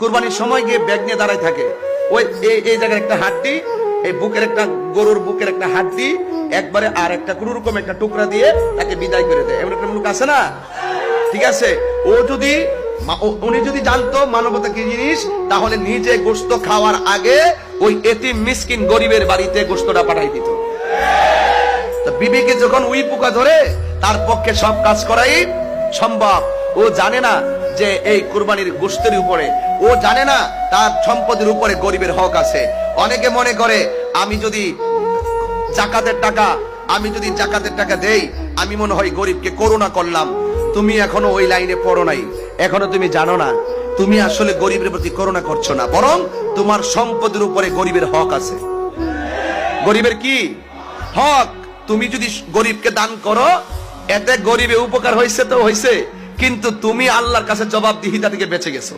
কুরবানির সময় গিয়ে ব্যাগ নিয়ে দাঁড়ায় থাকে, ওই এই জায়গায় একটা হাড্ডি, এই বুকের একটা গরুর বুকের একটা হাড্ডি একবারে আর একটা কোন রকম একটা টুকরা দিয়ে তাকে বিদায় করে দেয়। এমন একটা লোক আছে না? ঠিক আছে, উনি যদি জানতো মানবতা কি জিনিস, তাহলে নিজে গোশত খাওয়ার আগে ওই এতিম মিসকিন গরিবের বাড়িতে গোশতটা পাঠাই দিত। তো বিবিকে যখন উই পোকা ধরে, তার পক্ষে সব কাজ করাই সম্ভব। ও জানে না যে এই কুরবানির গোশতের উপরে, ও জানে না তার সম্পদের উপরে গরিবের হক আছে। অনেকে মনে করে আমি যদি জাকাতের টাকা দেই, আমি মনে হয় গরিবকে করুণা করলাম। তুমি এখনো ওই লাইনে পড়ো নাই, এখনো তুমি জানো না তুমি আসলে গরিবের প্রতি করুণা করছো না, বরং তোমার সম্পদের উপরে গরিবের হক আছে। গরিবের কি হক? তুমি যদি গরিবকে দান করো, এতে গরিবের উপকার হয়েছে তো হয়েছে, কিন্তু তুমি আল্লাহর কাছে জবাবদিহিতা থেকে বেঁচে গেছো।